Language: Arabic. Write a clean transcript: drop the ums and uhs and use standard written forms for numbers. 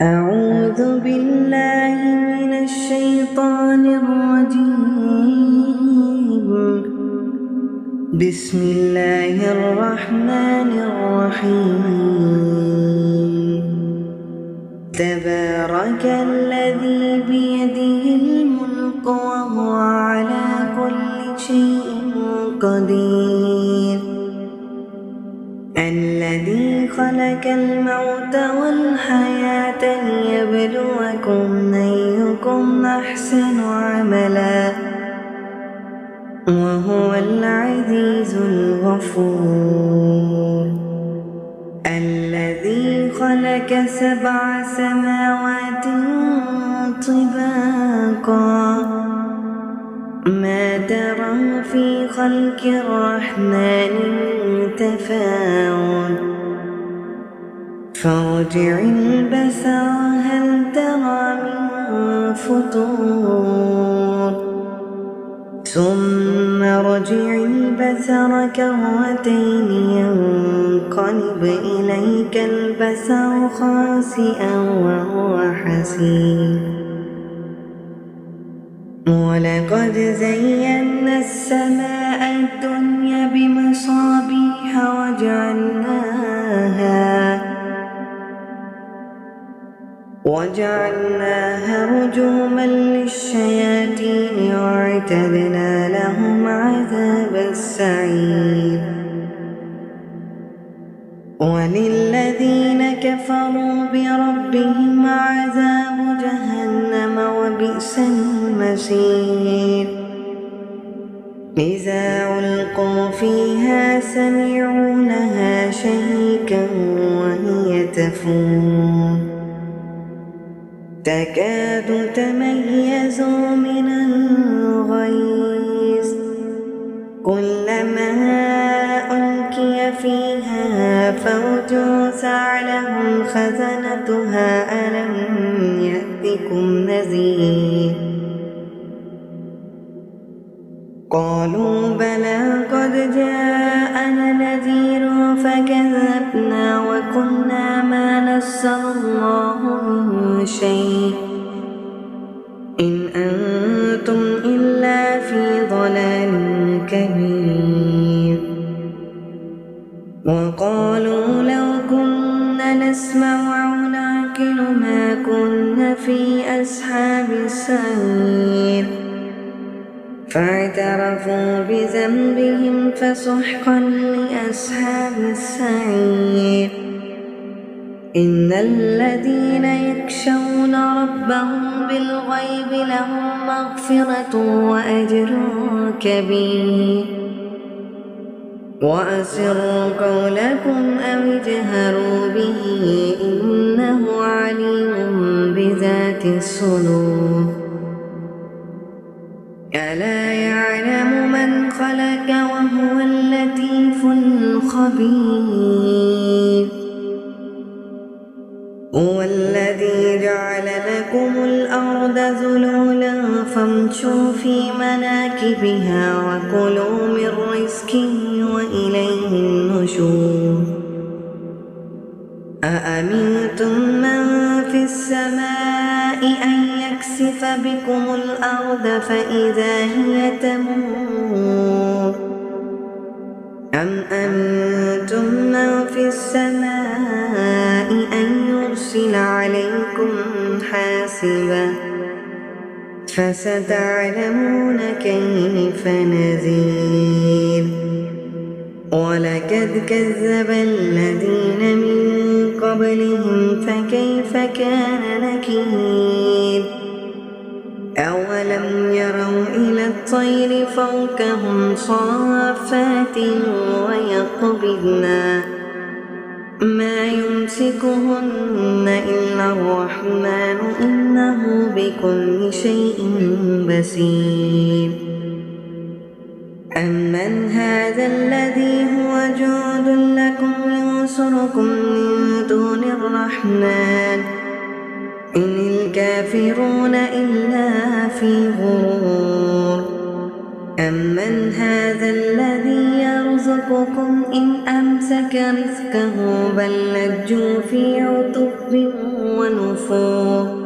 أعوذ بالله من الشيطان الرجيم. بسم الله الرحمن الرحيم. تبارك الذي بيده الملك وهو على كل شيء قدير. الذي خلق الموت والحياة ليبلوكم أيكم أحسن عملا وهو العزيز الغفور. الذي خلق 7 سماوات طباقا ما ترى في خلق الرحمن من تفاوت فارجع البصر هل ترى من فطور ثم ارجع البصر كرتين ينقلب إليك البصر خاسئا وهو حسير. ولقد زينا السماء الدنيا بمصابيح وجعلناها رجوما للشياطين واعتدنا لهم عذاب السعير. وللذين كفروا بربهم عذاب جهنم وبئس المصير. إذا ألقوا فيها سمعوا لها شهيقا وهي تفور تكاد تميز من الغيظ كلما ألقي فيها فوج سألهم خزنتها ألم يأتكم نذير قالوا بلى قد جاءنا نذير فكذبنا وقلنا ما نزل الله من شيء إن أنتم إلا في ضلال كبير. وقالوا لو كنا نسمع أو نعقل ما كنا في أصحاب السعير فاعترفوا بذنبهم فسحقا لأصحاب السعير. إن الذين يخشون ربهم بالغيب لهم مغفرة وأجر كبير. وأسروا قولكم أو اجهروا به إنه عليم بذات الصدور. ألا يعلم من خلق وهو اللطيف الخبير. هو الذي جعل لكم الأرض ذلولا فامشوا في مناكبها وكلوا من رزقه وإليه النشور. أأمنتم من في السماء أن يكسف بكم الأرض فإذا هي تمور أم أنتم من في السماء أن يرسل عليكم حاسبا فستعلمون كيف نذير. ولقد كذب الذين من قبلهم فكيف كان نكير. أولم يروا إلى الطير فوقهم صافات ويقبضن ما يمسكهن إلا الرحمن إنه بكل شيء بصير. أمن هذا الذي هو جند لكم ينصركم من دون الرحمن إن الكافرون إلا في غرور. أمن هذا الذي يرزق ربكم إن أمسك رزقه بل لجوا في عتب ونفور